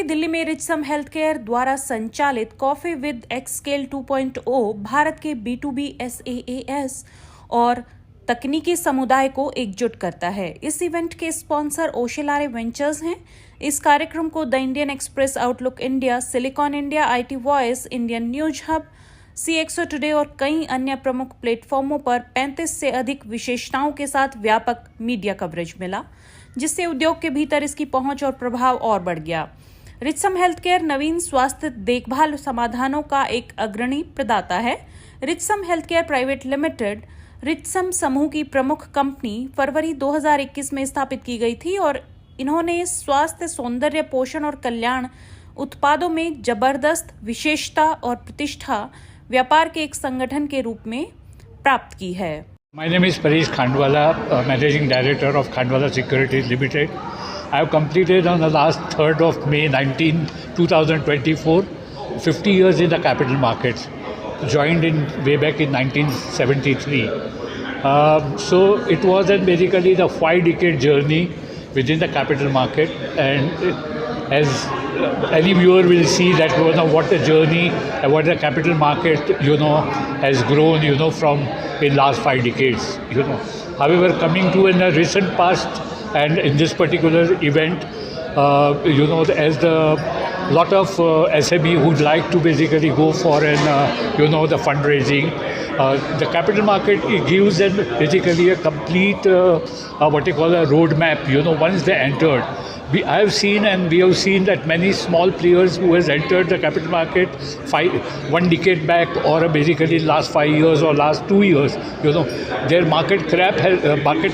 दिल्ली में रिचसम हेल्थकेयर द्वारा संचालित कॉफी विद एक्सकेल 2.0 भारत के B2B SaaS और तकनीकी समुदाय को एकजुट करता है। इस इवेंट के स्पॉन्सर ओशेलारे वेंचर्स हैं। इस कार्यक्रम को the Indian express, outlook India, silicon India, IT voice, Indian news hub, CXO today और कई अन्य प्रमुख प्लेटफॉर्मों पर 35 से अधिक विशेषताओं के साथ व्यापक मीडिया कवरेज मिला, जिससे उद्योग के भीतर इसकी पहुंच और प्रभाव और बढ़ गया। रिचसम हेल्थकेयर नवीन स्वास्थ्य देखभाल समाधानों का एक अग्रणी प्रदाता है। रिचसम हेल्थकेयर प्राइवेट लिमिटेड रिचसम समूह की प्रमुख कंपनी फरवरी 2021 में स्थापित की गई थी और इन्होंने स्वास्थ्य, सौंदर्य, पोषण और कल्याण उत्पादों में जबरदस्त विशेषता और प्रतिष्ठा व्यापार के एक संगठन के रूप में प्राप्त की है। My name is Paresh Khandwala, Managing Director of Khandwala Securities Limited. I have completed on the last 3rd of May 2024, 50 years in the capital markets. Joined in way back in 1973. So it was basically the 5-decade journey within the capital market, and as any viewer will see that what the journey and what the capital market has grown from in last 5 decades. However, coming to in the recent past and in this particular event, as the lot of SME would like to basically go for the fundraising. The capital market gives them basically a complete what you call a roadmap. Once they entered, we have seen that many small players who has entered the capital market 1 decade back or basically last 5 years or last 2 years, their market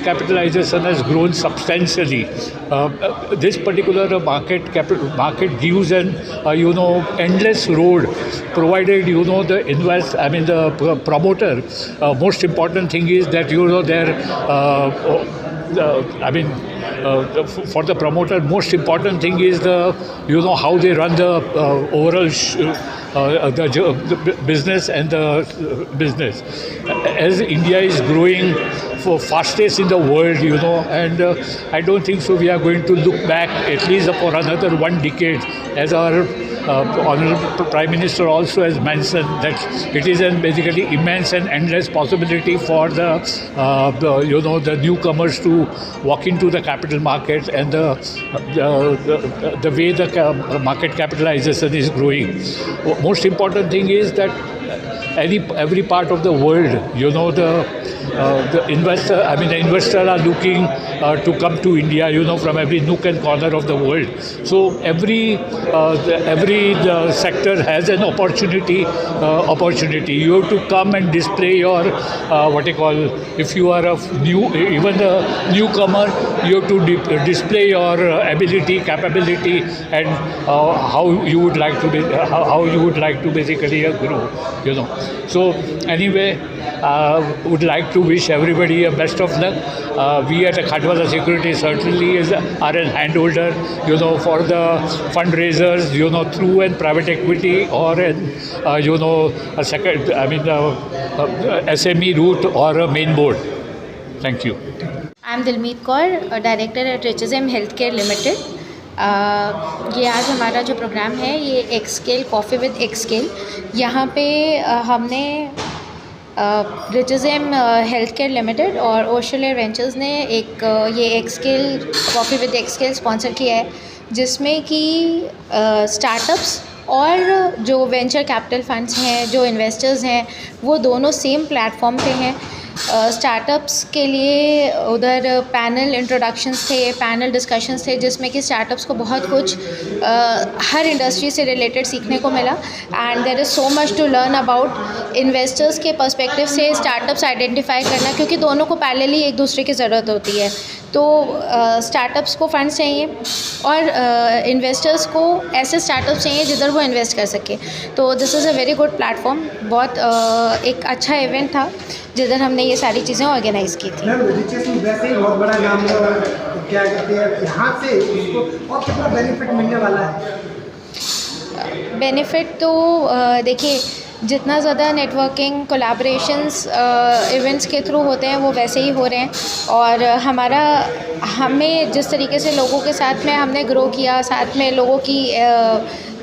capitalization has grown substantially. This particular market gives an endless road, provided the promoter. Most important thing is that for the promoter, most important thing is how they run the overall the business and the business. As India is growing for fastest in the world, and I don't think so we are going to look back at least for another 1 decade, as our Honorable Prime Minister also has mentioned that it is basically immense and endless possibility for the newcomers to walk into the capital market, and the way the market capitalization is growing. Most important thing is that every part of the world, the investors are looking to come to India, from every nook and corner of the world. So every sector has an opportunity. You have to come and display your if you are even a newcomer, you have to display your ability, capability, and how you would like to basically grow. So anyway, would like to wish everybody a best of luck. We at Khandwala Securities certainly are a handholder, for the fundraisers, through and private equity or a second, SME route or a main board. Thank you. I am Dilmeet Kaur, Director at Richsam Healthcare Limited. ये आज हमारा जो programme है ये एक्सकेल coffee with एक्सकेल, यहाँ पे हमने रिचसम healthcare limited और ओशेलारे वेंचर्स ने एक ये एक्सकेल कॉफ़ी विद एक्सकेल स्पॉन्सर किया है, जिसमें कि स्टार्टअप्स और जो वेंचर कैपिटल फंड्स हैं, जो इन्वेस्टर्स हैं, वो दोनों सेम प्लेटफॉर्म पे हैं। स्टार्टअप्स के लिए उधर पैनल इंट्रोडक्शंस थे, पैनल डिस्कशंस थे, जिसमें कि स्टार्टअप्स को बहुत कुछ हर इंडस्ट्री से रिलेटेड सीखने को मिला, and there is so much to learn about. Investors के पर्सपेक्टिव से स्टार्टअप्स आइडेंटिफाई करना, क्योंकि दोनों को पैरेलली एक दूसरे की ज़रूरत होती है, तो स्टार्टअप्स को फंड्स चाहिए और इन्वेस्टर्स को ऐसे स्टार्टअप्स चाहिए जिधर वो इन्वेस्ट कर सके। तो this is a very good platform. बहुत एक अच्छा इवेंट था जिधर हमने ये सारी चीज़ें ऑर्गेनाइज़ की थी। वैसे ही बहुत बड़ा नाम क्या कहते हैं, यहाँ से उसको और कितना बेनिफिट मिलने वाला है? बेनिफिट तो देखिए, जितना ज़्यादा नेटवर्किंग कोलैबोरेशंस इवेंट्स के थ्रू होते हैं वो वैसे ही हो रहे हैं। और हमें जिस तरीके से लोगों के साथ में हमने ग्रो किया, साथ में लोगों की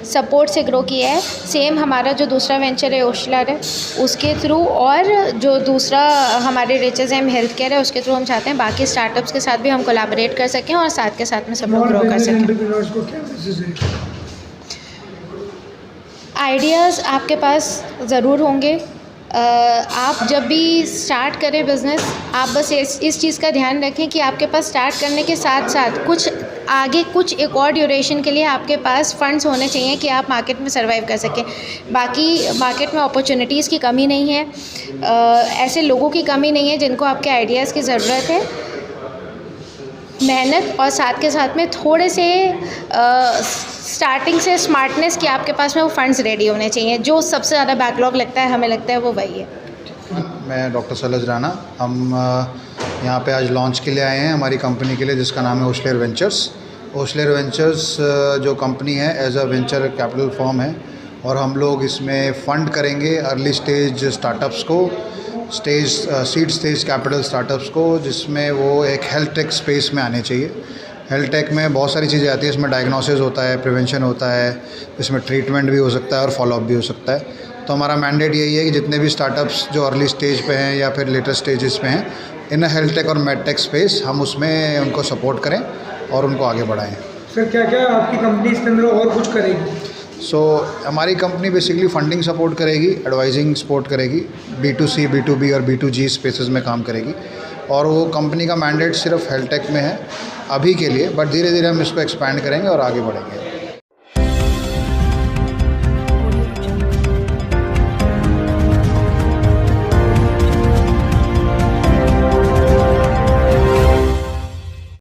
सपोर्ट से ग्रो किया है, सेम हमारा जो दूसरा वेंचर है ओशलर है उसके थ्रू, और जो दूसरा हमारे रिचेस एम हेल्थ केयर है उसके थ्रू हम चाहते हैं बाकी स्टार्टअप्स के साथ भी हम कोलैबोरेट कर सकें और साथ के साथ में सब लोग ग्रो कर सकें। एंटरप्रेन्योर्स को क्या मैसेज है? आइडियाज़ आपके पास ज़रूर होंगे। आप जब भी स्टार्ट करें बिज़नेस, आप बस इस चीज़ का ध्यान रखें कि आपके पास स्टार्ट करने के साथ साथ कुछ एक और ड्यूरेशन के लिए आपके पास फंड्स होने चाहिए कि आप मार्केट में सर्वाइव कर सकें। बाकी मार्केट में अपॉर्चुनिटीज़ की कमी नहीं है, ऐसे लोगों की कमी नहीं है जिनको आपके आइडियाज़ की ज़रूरत है। मेहनत और साथ के साथ में थोड़े से स्टार्टिंग से स्मार्टनेस कि आपके पास में वो फंड्स रेडी होने चाहिए। जो सबसे ज़्यादा बैकलॉग लगता है, हमें लगता है वो वही है। मैं डॉक्टर सलज राणा, हम यहाँ पे आज लॉन्च के लिए आए हैं हमारी कंपनी के लिए जिसका नाम है ओशलर वेंचर्स। ओशलर वेंचर्स जो कंपनी है as a venture capital firm है, और हम लोग इसमें फ़ंड करेंगे अर्ली स्टेज स्टार्टअप्स को, सीड स्टेज कैपिटल स्टार्टअप्स को, जिसमें वो एक हेल्थ टेक स्पेस में आने चाहिए। हेल्थ टेक में बहुत सारी चीज़ें आती है, इसमें डायग्नोसिस होता है, प्रिवेंशन होता है, इसमें ट्रीटमेंट भी हो सकता है और फॉलोअप भी हो सकता है। तो हमारा मैंडेट यही है कि जितने भी स्टार्टअप्स जो अर्ली स्टेज पे हैं या फिर लेटर स्टेजेस पे हैं इन हेल्थ टेक और मेड टेक स्पेस, हम उसमें उनको सपोर्ट करें और उनको आगे बढ़ाएं। सर क्या क्या आपकी कंपनी इसके अंदर और कुछ करेगी? हमारी कंपनी बेसिकली फंडिंग सपोर्ट करेगी, एडवाइजिंग सपोर्ट करेगी, B2C, B2B और B2G स्पेसेस में काम करेगी। और वो कंपनी का मैंडेट सिर्फ हेल्थ टेक में है अभी के लिए, बट धीरे धीरे हम इसको एक्सपैंड करेंगे और आगे बढ़ेंगे।